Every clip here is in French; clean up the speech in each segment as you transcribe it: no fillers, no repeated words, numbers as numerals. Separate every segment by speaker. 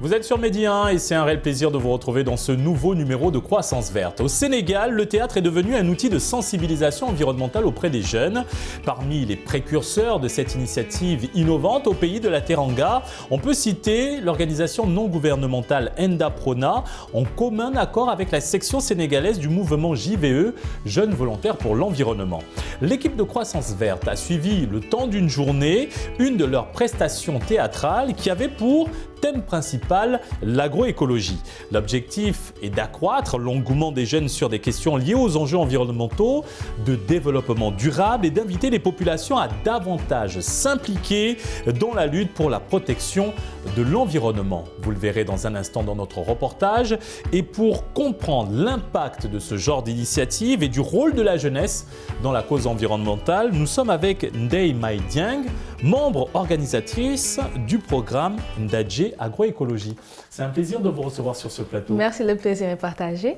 Speaker 1: Vous êtes sur Medi 1 et c'est un réel plaisir de vous retrouver dans ce nouveau numéro de Croissance Verte. Au Sénégal, le théâtre est devenu un outil de sensibilisation environnementale auprès des jeunes. Parmi les précurseurs de cette initiative innovante au pays de la Teranga, on peut citer l'organisation non gouvernementale Enda Prona, en commun accord avec la section sénégalaise du mouvement JVE, Jeunes Volontaires pour l'Environnement. L'équipe de Croissance Verte a suivi le temps d'une journée une de leurs prestations théâtrales qui avait pour thème principal l'agroécologie. L'objectif est d'accroître l'engouement des jeunes sur des questions liées aux enjeux environnementaux, de développement durable et d'inviter les populations à davantage s'impliquer dans la lutte pour la protection de l'environnement. Vous le verrez dans un instant dans notre reportage. Et pour comprendre l'impact de ce genre d'initiative et du rôle de la jeunesse dans la cause environnementale, nous sommes avec Ndeye Mai Dieng, membre organisatrice du programme Ndadje Agroécologie. C'est un plaisir de vous recevoir sur ce plateau.
Speaker 2: Merci, le plaisir est partagé.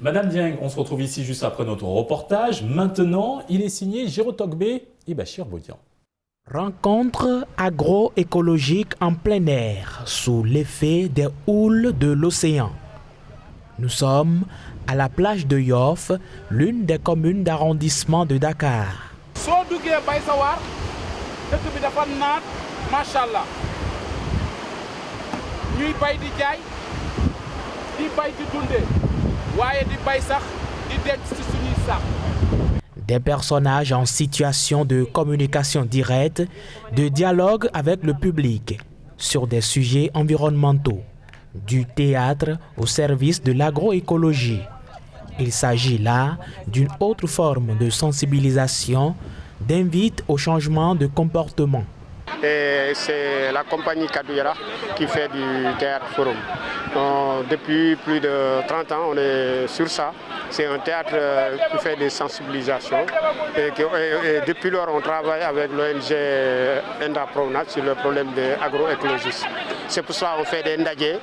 Speaker 1: Madame Dieng, on se retrouve ici juste après notre reportage. Maintenant, il est signé Girotokbe et Bachir Bodian.
Speaker 3: Rencontre agroécologique en plein air sous l'effet des houles de l'océan. Nous sommes à la plage de Yoff, l'une des communes d'arrondissement de Dakar.
Speaker 4: ñuy bay di jaay di bay di dundee waaye di bay sax di denc ci suñuy sax.
Speaker 3: Des personnages en situation de communication directe, de dialogue avec le public sur des sujets environnementaux, du théâtre au service de l'agroécologie. Il s'agit là d'une autre forme de sensibilisation, d'invite au changement de comportement.
Speaker 5: Et c'est la compagnie Kadouyara qui fait du théâtre forum. Depuis plus de 30 ans, on est sur ça. C'est un théâtre qui fait des sensibilisations. Et depuis lors, on travaille avec l'ONG Enda Prona sur le problème de l'agroécologie. C'est pour ça qu'on fait des ndadjés.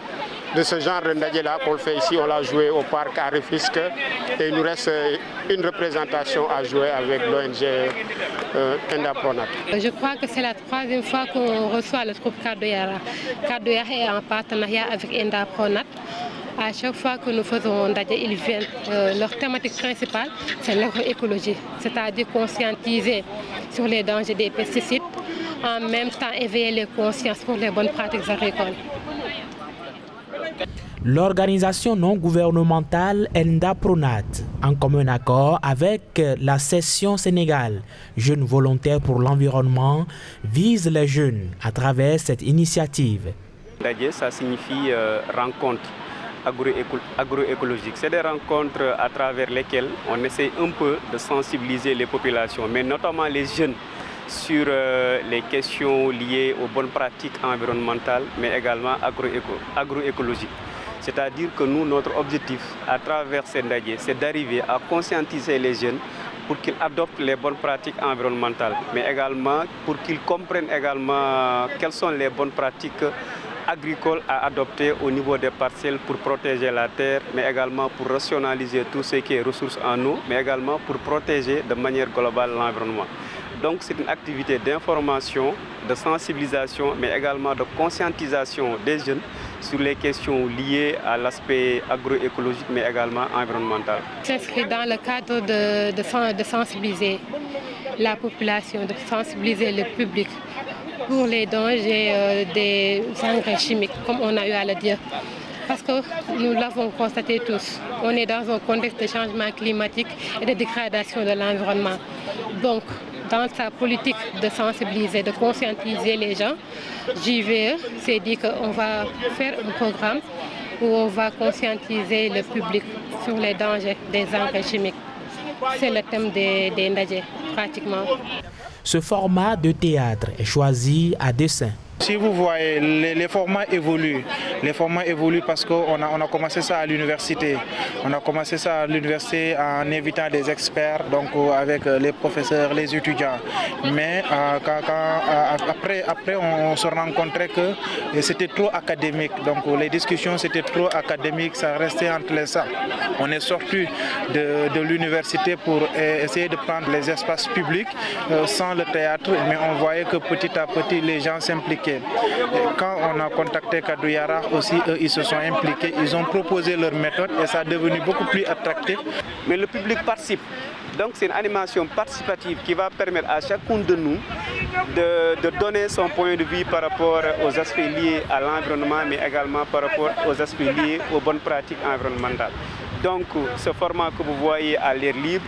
Speaker 5: De ce genre de ndadjé-là qu'on le fait ici, on l'a joué au parc à Rufisque. Et il nous reste une représentation à jouer avec l'ONG Enda Prona.
Speaker 6: Je crois que c'est la troisième fois qu'on reçoit le troupe Kadouyara. Kadouyara est en partenariat avec Enda Prona. À chaque fois que nous faisons Ndadjé, ils viennent. Leur thématique principale, c'est l'agroécologie, c'est-à-dire conscientiser sur les dangers des pesticides, en même temps éveiller les consciences pour les bonnes pratiques agricoles.
Speaker 3: L'organisation non gouvernementale Enda Pronat, en commun accord avec la section Sénégal, Jeunes Volontaires pour l'Environnement, vise les jeunes à travers cette initiative.
Speaker 7: Ndadjé, ça signifie rencontre agroécologique. C'est des rencontres à travers lesquelles on essaie un peu de sensibiliser les populations, mais notamment les jeunes, sur les questions liées aux bonnes pratiques environnementales, mais également agroécologiques. C'est-à-dire que nous, notre objectif à travers ces ndadjés, c'est d'arriver à conscientiser les jeunes pour qu'ils adoptent les bonnes pratiques environnementales, mais également pour qu'ils comprennent également quelles sont les bonnes pratiques agricoles à adopter au niveau des parcelles pour protéger la terre, mais également pour rationaliser tout ce qui est ressources en eau, mais également pour protéger de manière globale l'environnement. Donc c'est une activité d'information, de sensibilisation, mais également de conscientisation des jeunes sur les questions liées à l'aspect agroécologique, mais également environnemental.
Speaker 6: S'inscrit dans le cadre de sensibiliser la population, de sensibiliser le public pour les dangers des engrais chimiques, comme on a eu à le dire. Parce que nous l'avons constaté tous, on est dans un contexte de changement climatique et de dégradation de l'environnement. Donc, dans sa politique de sensibiliser, de conscientiser les gens, JVE s'est dit qu'on va faire un programme où on va conscientiser le public sur les dangers des engrais chimiques. C'est le thème des ndadjés, pratiquement.
Speaker 3: Ce format de théâtre est choisi à dessein.
Speaker 8: Si vous voyez, les formats évoluent. Les formats évoluent parce qu'on a commencé ça à l'université. On a commencé ça à l'université en invitant des experts, donc avec les professeurs, les étudiants. Mais après, on se rencontrait que c'était trop académique. Donc les discussions, c'était trop académique, ça restait entre les sacs. On est sorti de l'université pour essayer de prendre les espaces publics sans le théâtre, mais on voyait que petit à petit, les gens s'impliquaient. impliqués. Quand on a contacté Kadou Yara aussi, eux, ils se sont impliqués, ils ont proposé leur méthode et ça est devenu beaucoup plus attractif.
Speaker 7: Mais le public participe. Donc c'est une animation participative qui va permettre à chacun de nous de donner son point de vue par rapport aux aspects liés à l'environnement, mais également par rapport aux aspects liés aux bonnes pratiques environnementales. Donc ce format que vous voyez à l'air libre,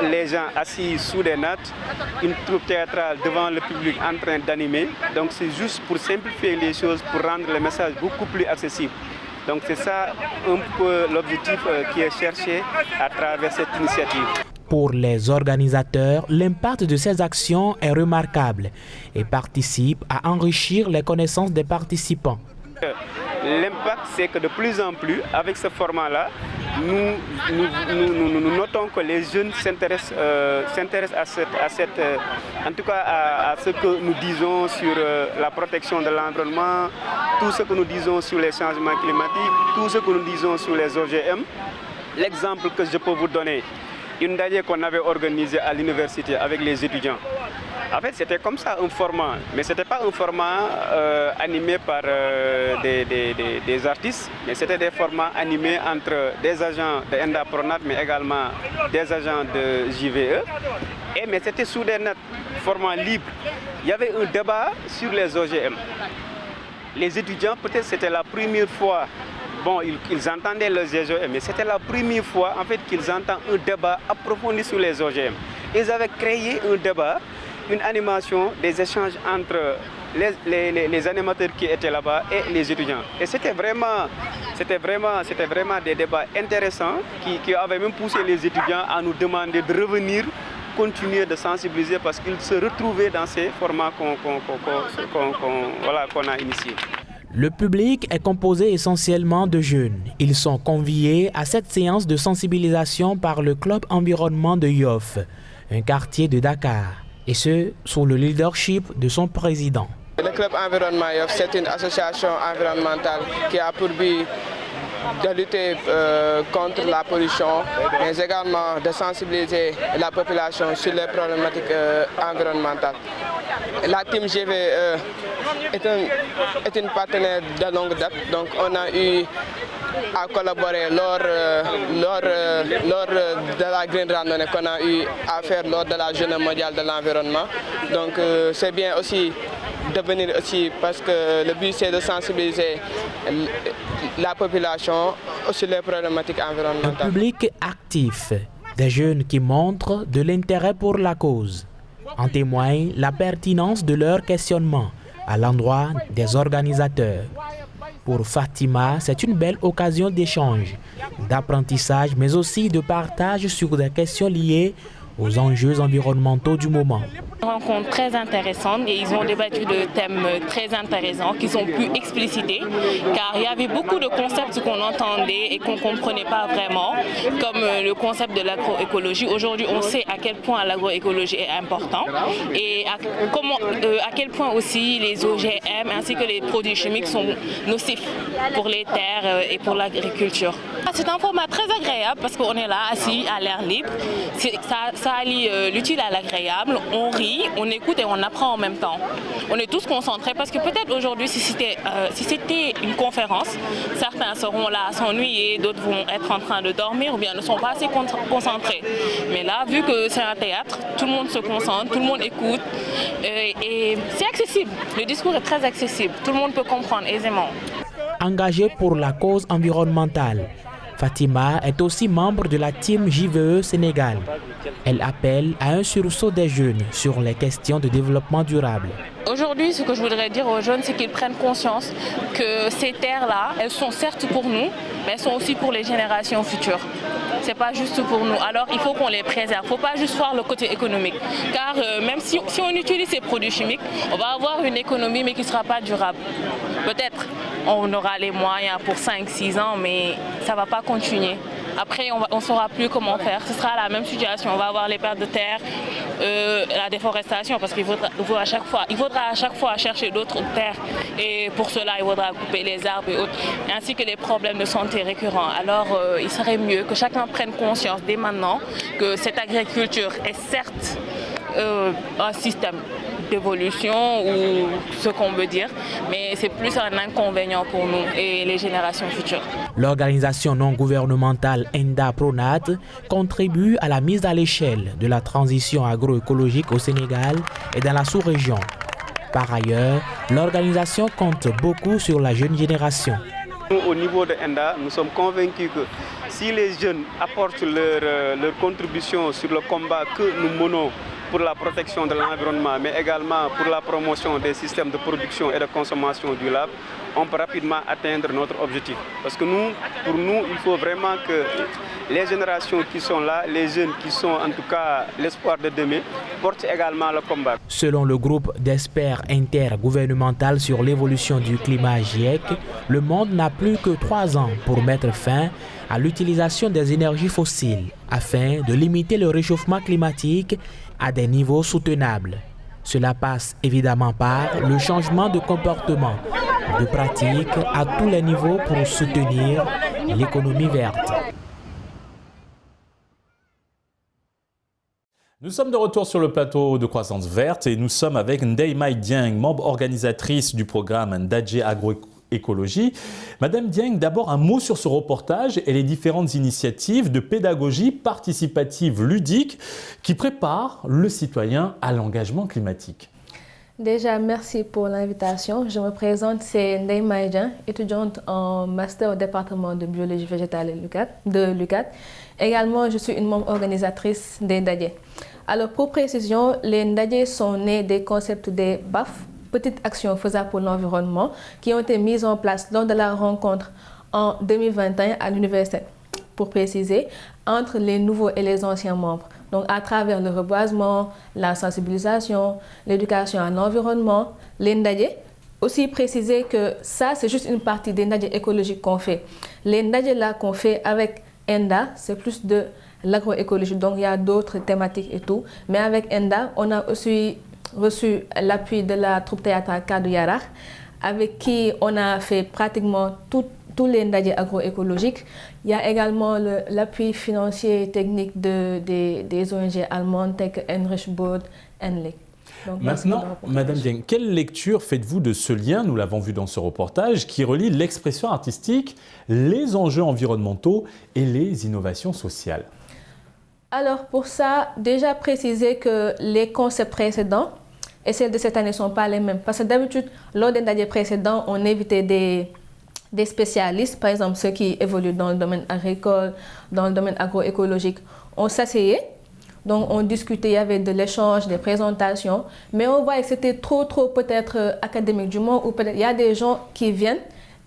Speaker 7: les gens assis sous des nattes, une troupe théâtrale devant le public en train d'animer. Donc c'est juste pour simplifier les choses, pour rendre le message beaucoup plus accessible. Donc c'est ça un peu l'objectif qui est cherché à travers cette initiative.
Speaker 3: Pour les organisateurs, l'impact de ces actions est remarquable et participe à enrichir les connaissances des participants.
Speaker 7: L'impact, c'est que de plus en plus, avec ce format-là, nous notons que les jeunes s'intéressent en tout cas à ce que nous disons sur la protection de l'environnement, tout ce que nous disons sur les changements climatiques, tout ce que nous disons sur les OGM. L'exemple que je peux vous donner, une dalle qu'on avait organisée à l'université avec les étudiants. En fait, c'était comme ça un format, mais ce n'était pas un format animé par des artistes, mais c'était des formats animés entre des agents de Endapronat, mais également des agents de JVE. Mais c'était sous des notes, format libre. Il y avait un débat sur les OGM. Les étudiants, peut-être c'était la première fois. Bon, ils entendaient les OGM, mais c'était la première fois en fait qu'ils entendent un débat approfondi sur les OGM. Ils avaient créé un débat, une animation, des échanges entre les animateurs qui étaient là-bas et les étudiants. Et c'était vraiment des débats intéressants qui avaient même poussé les étudiants à nous demander de revenir, continuer de sensibiliser parce qu'ils se retrouvaient dans ces formats qu'on a initiés.
Speaker 3: Le public est composé essentiellement de jeunes. Ils sont conviés à cette séance de sensibilisation par le Club Environnement de Yoff, un quartier de Dakar, et ce, sous le leadership de son président.
Speaker 2: Le Club Environnement Yoff, c'est une association environnementale qui a pour but de lutter contre la pollution, mais également de sensibiliser la population sur les problématiques environnementales. La team GVE est une partenaire de longue date, donc on a eu à collaborer lors de la Green Randonnée qu'on a eu à faire lors de la Journée mondiale de l'environnement. Donc c'est bien aussi de venir aussi parce que le but c'est de sensibiliser la population sur les problématiques environnementales.
Speaker 3: Un public actif, des jeunes qui montrent de l'intérêt pour la cause. En témoigne la pertinence de leur questionnement à l'endroit des organisateurs. Pour Fatima, c'est une belle occasion d'échange, d'apprentissage, mais aussi de partage sur des questions liées aux enjeux environnementaux du moment.
Speaker 9: Une rencontre très intéressante et ils ont débattu de thèmes très intéressants qui sont plus explicités car il y avait beaucoup de concepts qu'on entendait et qu'on ne comprenait pas vraiment, comme le concept de l'agroécologie. Aujourd'hui, on sait à quel point l'agroécologie est important et à quel point aussi les OGM ainsi que les produits chimiques sont nocifs pour les terres et pour l'agriculture. C'est un format très agréable parce qu'on est là assis à l'air libre. Ça allie l'utile à l'agréable, on rit, on écoute et on apprend en même temps. On est tous concentrés parce que peut-être aujourd'hui, si c'était une conférence, certains seront là à s'ennuyer, d'autres vont être en train de dormir ou bien ne sont pas assez concentrés. Mais là, vu que c'est un théâtre, tout le monde se concentre, tout le monde écoute et c'est accessible. Le discours est très accessible, tout le monde peut comprendre aisément.
Speaker 3: Engagée pour la cause environnementale, Fatima est aussi membre de la team JVE Sénégal. Elle appelle à un sursaut des jeunes sur les questions de développement durable.
Speaker 9: Aujourd'hui, ce que je voudrais dire aux jeunes, c'est qu'ils prennent conscience que ces terres-là, elles sont certes pour nous, mais elles sont aussi pour les générations futures. C'est pas juste pour nous. Alors il faut qu'on les préserve. Il ne faut pas juste voir le côté économique. Car même si on utilise ces produits chimiques, on va avoir une économie mais qui ne sera pas durable. Peut-être on aura les moyens pour 5-6 ans, mais ça ne va pas continuer. Après, on ne saura plus comment faire. Ce sera la même situation. On va avoir les pertes de terre, la déforestation, parce qu'il faudra à chaque fois chercher d'autres terres. Et pour cela, il faudra couper les arbres et autres, ainsi que les problèmes de santé récurrents. Alors, il serait mieux que chacun prenne conscience dès maintenant que cette agriculture est certes un système d'évolution ou ce qu'on veut dire, mais c'est plus un inconvénient pour nous et les générations futures.
Speaker 3: L'organisation non gouvernementale ENDA Pronat contribue à la mise à l'échelle de la transition agroécologique au Sénégal et dans la sous-région. Par ailleurs, l'organisation compte beaucoup sur la jeune génération.
Speaker 7: Nous, au niveau de ENDA, nous sommes convaincus que si les jeunes apportent leur contribution sur le combat que nous menons pour la protection de l'environnement, mais également pour la promotion des systèmes de production et de consommation durable, on peut rapidement atteindre notre objectif. Parce que pour nous, il faut vraiment que les générations qui sont là, les jeunes qui sont en tout cas l'espoir de demain, portent également le combat.
Speaker 3: Selon le groupe d'experts intergouvernemental sur l'évolution du climat GIEC, le monde n'a plus que 3 ans pour mettre fin à l'utilisation des énergies fossiles afin de limiter le réchauffement climatique à des niveaux soutenables. Cela passe évidemment par le changement de comportement, de pratique à tous les niveaux pour soutenir l'économie verte.
Speaker 1: Nous sommes de retour sur le plateau de Croissance Verte et nous sommes avec Ndeye Mai Dieng, membre organisatrice du programme Ndadje Agroécologie. Madame Dieng, d'abord un mot sur ce reportage et les différentes initiatives de pédagogie participative ludique qui préparent le citoyen à l'engagement climatique.
Speaker 10: Déjà, merci pour l'invitation. Je me présente, c'est Ndeye Mai Dieng, étudiante en master au département de biologie végétale de l'UCAD. Également, je suis une membre organisatrice des Ndadje. Alors, pour précision, les Ndadje sont nés des concepts des BAF, petites actions faisables pour l'environnement, qui ont été mises en place lors de la rencontre en 2021 à l'université, pour préciser, entre les nouveaux et les anciens membres. Donc, à travers le reboisement, la sensibilisation, l'éducation à l'environnement, les Ndadje, aussi préciser que ça, c'est juste une partie des Ndadje écologiques qu'on fait. Les Ndadje là qu'on fait avec ENDA, c'est plus de l'agroécologie, donc il y a d'autres thématiques et tout. Mais avec ENDA, on a aussi reçu l'appui de la troupe théâtrale Kaddu Yaraax, avec qui on a fait pratiquement tous les Ndadje agroécologiques. Il y a également l'appui financier et technique des ONG allemandes telles que Heinrich Böll, Enlic.
Speaker 1: Maintenant, Madame Dieng, quelle lecture faites-vous de ce lien, nous l'avons vu dans ce reportage, qui relie l'expression artistique, les enjeux environnementaux et les innovations sociales?
Speaker 10: Alors pour ça, déjà préciser que les concepts précédents et celles de cette année ne sont pas les mêmes. Parce que d'habitude, lors des Ndadje précédents, on invitait des spécialistes, par exemple ceux qui évoluent dans le domaine agricole, dans le domaine agroécologique. On s'asseyait, donc on discutait, il y avait de l'échange, des présentations, mais on voyait que c'était trop peut-être académique, du moins où peut-être il y a des gens qui viennent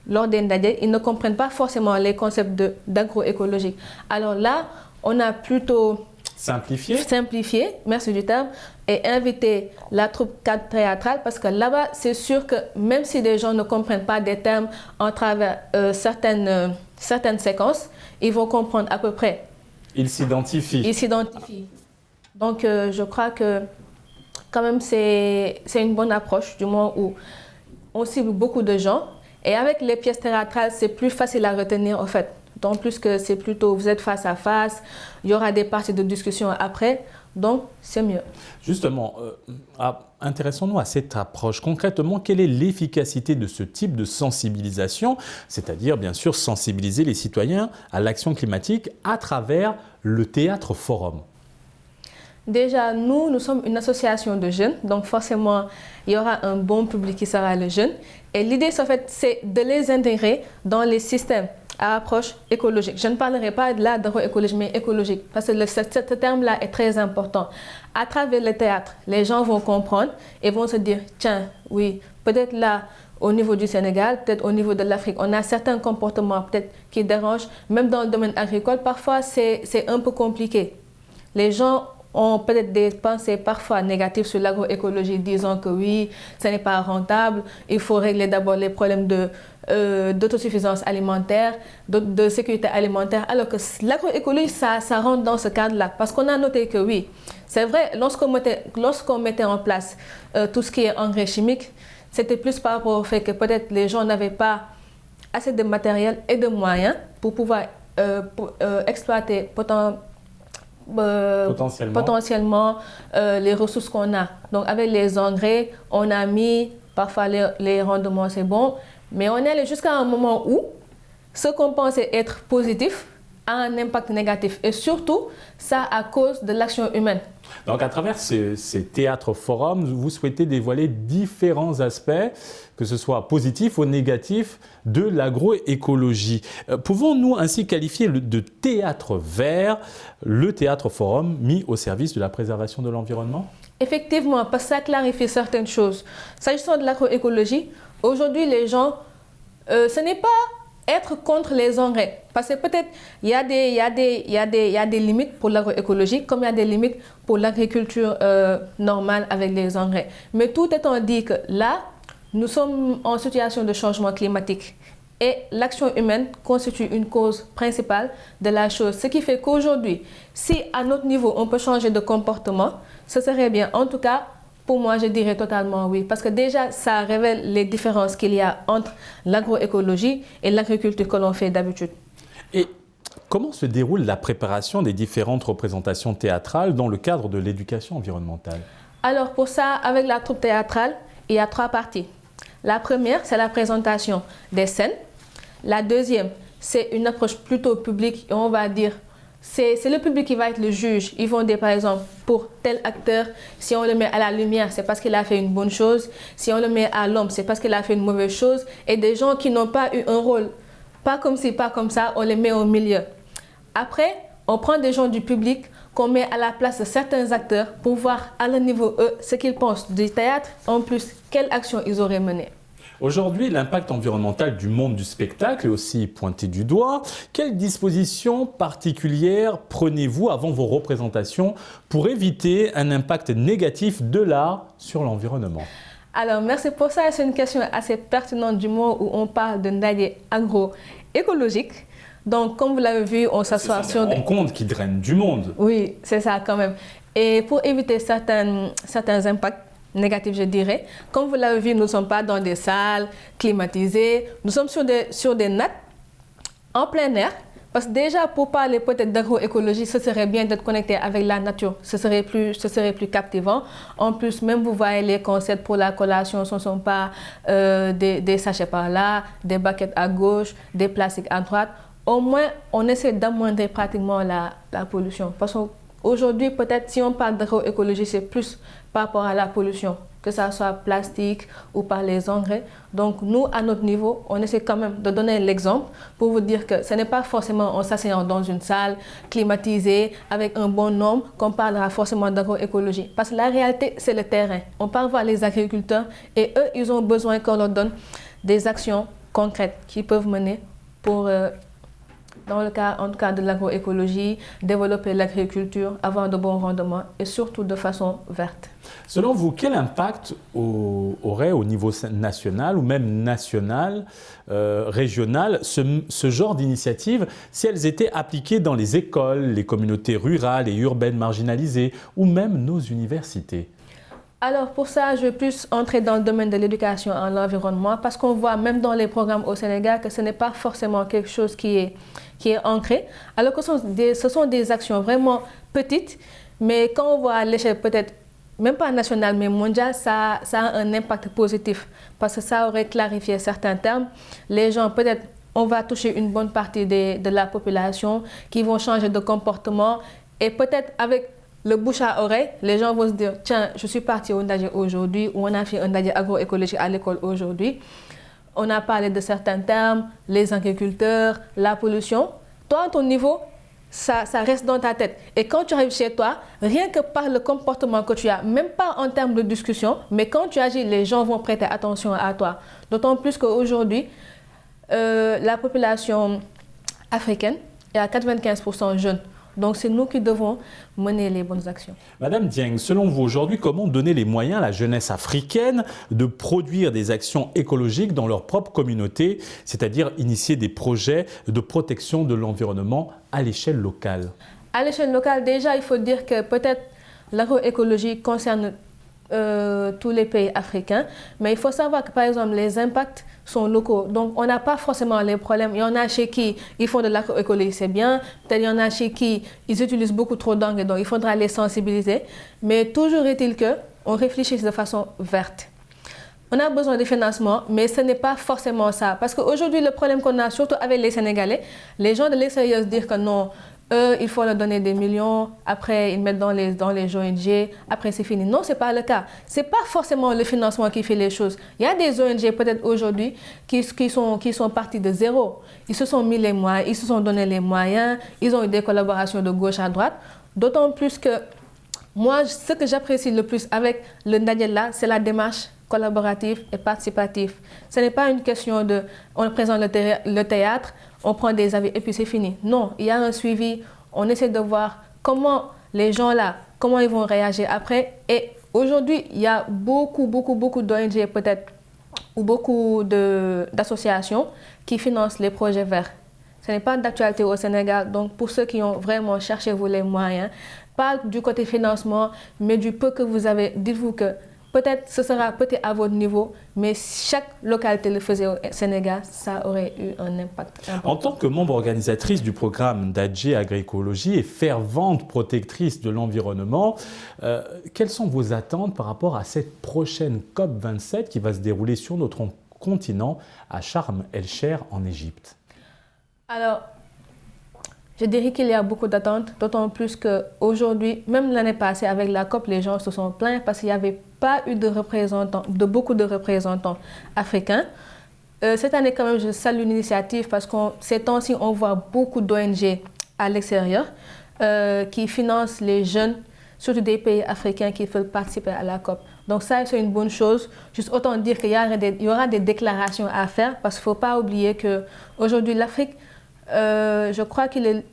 Speaker 10: lors des Ndadje, ils ne comprennent pas forcément les concepts d'agroécologique. Alors là, on a plutôt simplifié, merci du terme, et invité la troupe théâtrale parce que là-bas, c'est sûr que même si des gens ne comprennent pas des termes en travers certaines séquences, ils vont comprendre à peu près.
Speaker 1: Ils s'identifient.
Speaker 10: Donc, je crois que quand même, c'est une bonne approche, du moment où on cible beaucoup de gens. Et avec les pièces théâtrales, c'est plus facile à retenir, en fait. D'autant plus que c'est plutôt, vous êtes face à face, il y aura des parties de discussion après, donc c'est mieux.
Speaker 1: Justement, intéressons-nous à cette approche. Concrètement, quelle est l'efficacité de ce type de sensibilisation, c'est-à-dire bien sûr sensibiliser les citoyens à l'action climatique à travers le Théâtre Forum?
Speaker 10: Déjà, nous sommes une association de jeunes, donc forcément, il y aura un bon public qui sera le jeune. Et l'idée, en fait, c'est de les intégrer dans les systèmes à approche écologique. Je ne parlerai pas de l'agroécologie, mais écologique, parce que ce terme-là est très important. À travers le théâtre, les gens vont comprendre et vont se dire, tiens, oui, peut-être là, au niveau du Sénégal, peut-être au niveau de l'Afrique, on a certains comportements peut-être qui dérangent, même dans le domaine agricole, parfois c'est un peu compliqué. Les gens ont peut-être des pensées parfois négatives sur l'agroécologie, disant que oui, ce n'est pas rentable, il faut régler d'abord les problèmes d'autosuffisance alimentaire, de sécurité alimentaire, alors que l'agroécologie, ça rentre dans ce cadre-là. Parce qu'on a noté que oui, c'est vrai, lorsqu'on mettait en place tout ce qui est engrais chimiques, c'était plus par rapport au fait que peut-être les gens n'avaient pas assez de matériel et de moyens pour pouvoir exploiter potentiellement les ressources qu'on a. Donc avec les engrais, on a mis, parfois les rendements c'est bon, mais on est allé jusqu'à un moment où ce qu'on pensait être positif a un impact négatif. Et surtout, ça à cause de l'action humaine.
Speaker 1: Donc à travers ces théâtres forums, vous souhaitez dévoiler différents aspects, que ce soit positifs ou négatifs, de l'agroécologie. Pouvons-nous ainsi qualifier de théâtre vert le théâtre forum mis au service de la préservation de l'environnement?
Speaker 10: Effectivement, parce que ça clarifie certaines choses. S'agissant de l'agroécologie, aujourd'hui les gens, ce n'est pas être contre les engrais. Parce que peut-être il y a des limites pour l'agroécologie, comme il y a des limites pour l'agriculture normale avec les engrais. Mais tout étant dit que là, nous sommes en situation de changement climatique. Et l'action humaine constitue une cause principale de la chose. Ce qui fait qu'aujourd'hui, si à notre niveau, on peut changer de comportement, ce serait bien. En tout cas, pour moi, je dirais totalement oui. Parce que déjà, ça révèle les différences qu'il y a entre l'agroécologie et l'agriculture que l'on fait d'habitude.
Speaker 1: Et comment se déroule la préparation des différentes représentations théâtrales dans le cadre de l'éducation environnementale? Alors
Speaker 10: pour ça, avec la troupe théâtrale, il y a 3 parties. La première, c'est la présentation des scènes. La deuxième, c'est une approche plutôt publique et on va dire, c'est le public qui va être le juge. Ils vont dire par exemple, pour tel acteur, si on le met à la lumière, c'est parce qu'il a fait une bonne chose. Si on le met à l'ombre, c'est parce qu'il a fait une mauvaise chose. Et des gens qui n'ont pas eu un rôle, pas comme ci, pas comme ça, on les met au milieu. Après, on prend des gens du public qu'on met à la place de certains acteurs pour voir à leur niveau, eux, ce qu'ils pensent du théâtre, en plus, quelle action ils auraient menée.
Speaker 1: Aujourd'hui, l'impact environnemental du monde du spectacle est aussi pointé du doigt. Quelles dispositions particulières prenez-vous avant vos représentations pour éviter un impact négatif de l'art sur l'environnement?
Speaker 10: Alors, merci pour ça. C'est une question assez pertinente du moment où on parle de ndaje agroécologique. Donc, comme vous l'avez vu, on s'assoit sur des
Speaker 1: rencontres qui drainent du monde.
Speaker 10: Oui, c'est ça quand même. Et pour éviter certains impacts négatifs, je dirais, comme vous l'avez vu, nous ne sommes pas dans des salles climatisées. Nous sommes sur des nattes en plein air. Parce que déjà, pour parler peut-être d'agroécologie, ce serait bien d'être connecté avec la nature. Ce serait plus captivant. En plus, même vous voyez les concepts pour la collation, ce ne sont pas des sachets par là, des baguettes à gauche, des plastiques à droite. Au moins, on essaie d'amoindrir pratiquement la pollution. Parce qu'aujourd'hui, peut-être, si on parle d'agroécologie, c'est plus par rapport à la pollution, que ça soit plastique ou par les engrais. Donc, nous, à notre niveau, on essaie quand même de donner l'exemple pour vous dire que ce n'est pas forcément en s'asseyant dans une salle climatisée avec un bon nombre qu'on parlera forcément d'agroécologie. Parce que la réalité, c'est le terrain. On part voir les agriculteurs et eux, ils ont besoin qu'on leur donne des actions concrètes qu'ils peuvent mener pour... dans le cas, en tout cas de l'agroécologie, développer l'agriculture, avoir de bons rendements et surtout de façon verte.
Speaker 1: Selon vous, quel impact aurait au niveau national ou même national, régional, ce genre d'initiative si elles étaient appliquées dans les écoles, les communautés rurales et urbaines marginalisées ou même nos universités?
Speaker 10: Alors pour ça, je vais plus entrer dans le domaine de l'éducation en l'environnement parce qu'on voit même dans les programmes au Sénégal que ce n'est pas forcément quelque chose qui est ancré. Alors que ce sont des actions vraiment petites, mais quand on voit à l'échelle peut-être, même pas nationale, mais mondiale, ça a un impact positif parce que ça aurait clarifié certains termes. Les gens, peut-être, on va toucher une bonne partie de la population qui vont changer de comportement et peut-être avec le bouche à oreille, les gens vont se dire, tiens, je suis parti au ndaje aujourd'hui ou on a fait un ndaje agroécologique à l'école aujourd'hui. On a parlé de certains termes, les agriculteurs, la pollution. Toi, à ton niveau, ça reste dans ta tête. Et quand tu arrives chez toi, rien que par le comportement que tu as, même pas en termes de discussion, mais quand tu agis, les gens vont prêter attention à toi. D'autant plus qu'aujourd'hui, la population africaine est à 95% jeune. Donc, c'est nous qui devons mener les bonnes actions.
Speaker 1: Madame Dieng, selon vous, aujourd'hui, comment donner les moyens à la jeunesse africaine de produire des actions écologiques dans leur propre communauté, c'est-à-dire initier des projets de protection de l'environnement à l'échelle locale?
Speaker 10: À l'échelle locale, déjà, il faut dire que peut-être l'agroécologie concerne tous les pays africains, mais il faut savoir que par exemple les impacts sont locaux, donc on n'a pas forcément les problèmes. Il y en a chez qui ils font de l'agroécologie, c'est bien, peut-être il y en a chez qui ils utilisent beaucoup trop d'engrais, donc il faudra les sensibiliser, mais toujours est-il qu'on réfléchisse de façon verte. On a besoin de financement, mais ce n'est pas forcément ça, parce qu'aujourd'hui le problème qu'on a, surtout avec les Sénégalais, les gens de l'extérieur se disent que non, il faut leur donner des millions, après ils mettent dans les ONG, après c'est fini. Non, ce n'est pas le cas. Ce n'est pas forcément le financement qui fait les choses. Il y a des ONG peut-être aujourd'hui qui sont partis de zéro. Ils se sont mis les moyens, ils se sont donné les moyens, ils ont eu des collaborations de gauche à droite. D'autant plus que moi, ce que j'apprécie le plus avec le Ndadjela, c'est la démarche collaborative et participative. Ce n'est pas une question de on présente le théâtre, on prend des avis et puis c'est fini. Non, il y a un suivi, on essaie de voir comment les gens là, comment ils vont réagir après. Et aujourd'hui, il y a beaucoup d'ONG peut-être ou beaucoup d'associations qui financent les projets verts. Ce n'est pas d'actualité au Sénégal, donc pour ceux qui ont vraiment cherché vous les moyens, pas du côté financement, mais du peu que vous avez, dites-vous que peut-être ce sera peut-être à votre niveau, mais chaque localité le faisait au Sénégal, ça aurait eu un impact important.
Speaker 1: En tant que membre organisatrice du programme d'Adjé Agroécologie et fervente protectrice de l'environnement, quelles sont vos attentes par rapport à cette prochaine COP27 qui va se dérouler sur notre continent à Sharm el-Sheikh en Égypte?
Speaker 10: Alors, je dirais qu'il y a beaucoup d'attentes, d'autant plus qu'aujourd'hui, même l'année passée avec la COP, les gens se sont plaints parce qu'il n'y avait pas eu de beaucoup de représentants africains. Cette année, quand même, je salue l'initiative parce que ces temps-ci, on voit beaucoup d'ONG à l'extérieur qui financent les jeunes, surtout des pays africains qui veulent participer à la COP. Donc ça, c'est une bonne chose. Juste autant dire qu'il y aura des déclarations à faire parce qu'il ne faut pas oublier qu'aujourd'hui, l'Afrique, je crois qu'il est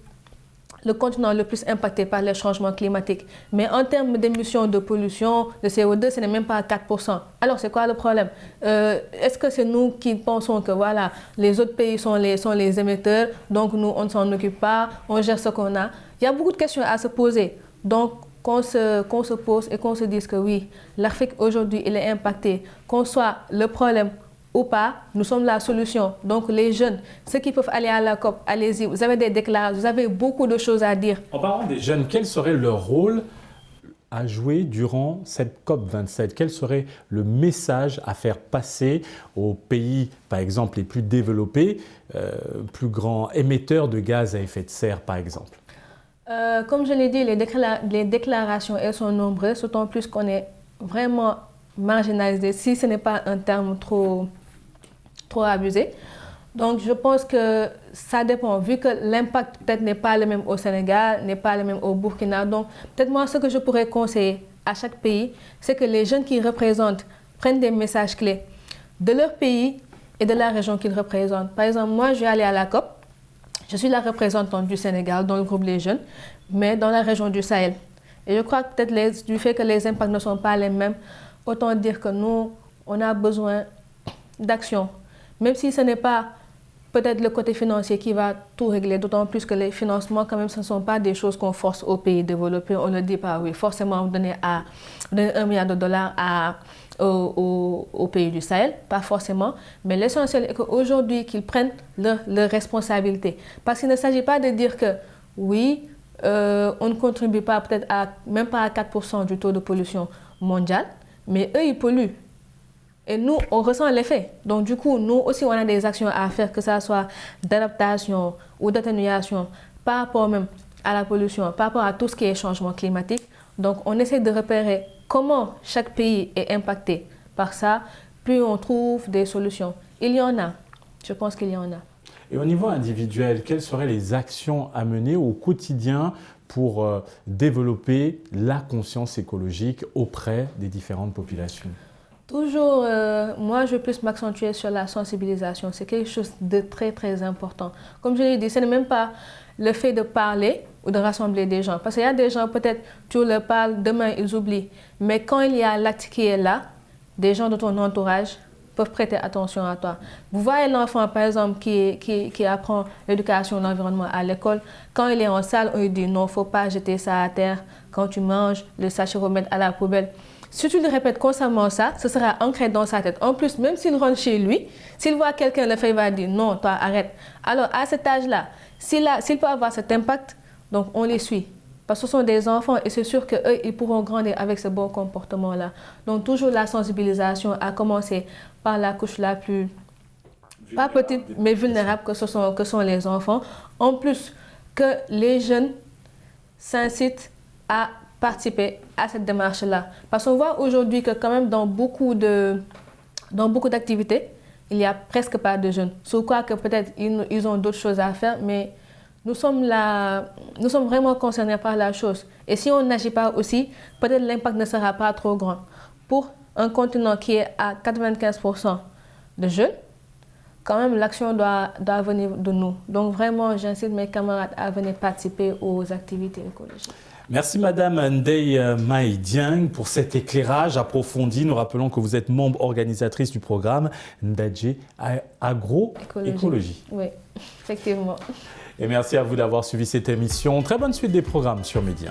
Speaker 10: le continent le plus impacté par les changements climatiques. Mais en termes d'émissions de pollution, de CO2, ce n'est même pas 4%. Alors, c'est quoi le problème? Est-ce que c'est nous qui pensons que voilà, les autres pays sont les émetteurs, donc nous, on ne s'en occupe pas, on gère ce qu'on a? Il y a beaucoup de questions à se poser. Donc, qu'on se pose et qu'on se dise que oui, l'Afrique aujourd'hui, elle est impactée. Qu'on soit le problème ou pas, nous sommes la solution. Donc les jeunes, ceux qui peuvent aller à la COP, allez-y, vous avez des déclarations, vous avez beaucoup de choses à dire.
Speaker 1: En parlant des jeunes, quel serait leur rôle à jouer durant cette COP27? Quel serait le message à faire passer aux pays, par exemple, les plus développés, plus grands émetteurs de gaz à effet de serre, par exemple?
Speaker 10: Comme je l'ai dit, les déclarations, elles sont nombreuses, d'autant plus qu'on est vraiment marginalisé, si ce n'est pas un terme trop abusé. Donc je pense que ça dépend, vu que l'impact peut-être n'est pas le même au Sénégal, n'est pas le même au Burkina. Donc peut-être moi, ce que je pourrais conseiller à chaque pays, c'est que les jeunes qui représentent prennent des messages clés de leur pays et de la région qu'ils représentent. Par exemple, moi, je vais aller à la COP. Je suis la représentante du Sénégal dans le groupe Les Jeunes, mais dans la région du Sahel. Et je crois que peut-être du fait que les impacts ne sont pas les mêmes, autant dire que nous, on a besoin d'action. Même si ce n'est pas peut-être le côté financier qui va tout régler, d'autant plus que les financements, quand même, ce ne sont pas des choses qu'on force aux pays développés. On ne dit pas, oui, forcément, donner $1 milliard aux pays du Sahel, pas forcément. Mais l'essentiel est qu'aujourd'hui, qu'ils prennent leurs responsabilités. Parce qu'il ne s'agit pas de dire que, oui, on ne contribue pas peut-être même pas à 4% du taux de pollution mondiale, mais eux, ils polluent. Et nous, on ressent l'effet. Donc, du coup, nous aussi, on a des actions à faire, que ce soit d'adaptation ou d'atténuation par rapport même à la pollution, par rapport à tout ce qui est changement climatique. Donc, on essaie de repérer comment chaque pays est impacté par ça, puis on trouve des solutions. Il y en a. Je pense qu'il y en a.
Speaker 1: Et au niveau individuel, quelles seraient les actions à mener au quotidien pour développer la conscience écologique auprès des différentes populations?
Speaker 10: Toujours, moi, je veux plus m'accentuer sur la sensibilisation. C'est quelque chose de très, très important. Comme je l'ai dit, ce n'est même pas le fait de parler ou de rassembler des gens. Parce qu'il y a des gens, peut-être, tu leur parles, demain, ils oublient. Mais quand il y a l'acte qui est là, des gens de ton entourage peuvent prêter attention à toi. Vous voyez l'enfant, par exemple, qui apprend l'éducation de l'environnement à l'école. Quand il est en salle, on lui dit non, il ne faut pas jeter ça à terre. Quand tu manges, le sachet remettre à la poubelle. Si tu lui répètes constamment ça, ce sera ancré dans sa tête. En plus, même s'il rentre chez lui, s'il voit quelqu'un le faire, il va dire non, toi arrête. Alors à cet âge-là, s'il peut avoir cet impact, donc on les suit. Parce que ce sont des enfants et c'est sûr qu'eux, ils pourront grandir avec ce bon comportement-là. Donc toujours la sensibilisation a commencé par la couche la plus, pas petite, mais vulnérable que sont les enfants. En plus que les jeunes s'incitent à participer à cette démarche-là. Parce qu'on voit aujourd'hui que quand même dans beaucoup d'activités, il n'y a presque pas de jeunes. Sous quoi que peut-être ils ont d'autres choses à faire, mais nous sommes vraiment concernés par la chose. Et si on n'agit pas aussi, peut-être l'impact ne sera pas trop grand. Pour un continent qui est à 95% de jeunes, quand même l'action doit venir de nous. Donc vraiment, j'incite mes camarades à venir participer aux activités écologiques.
Speaker 1: Merci Madame Ndeye Mai Dieng pour cet éclairage approfondi. Nous rappelons que vous êtes membre organisatrice du programme Ndadje Agroécologie.
Speaker 10: Oui, effectivement.
Speaker 1: Et merci à vous d'avoir suivi cette émission. Très bonne suite des programmes sur Média.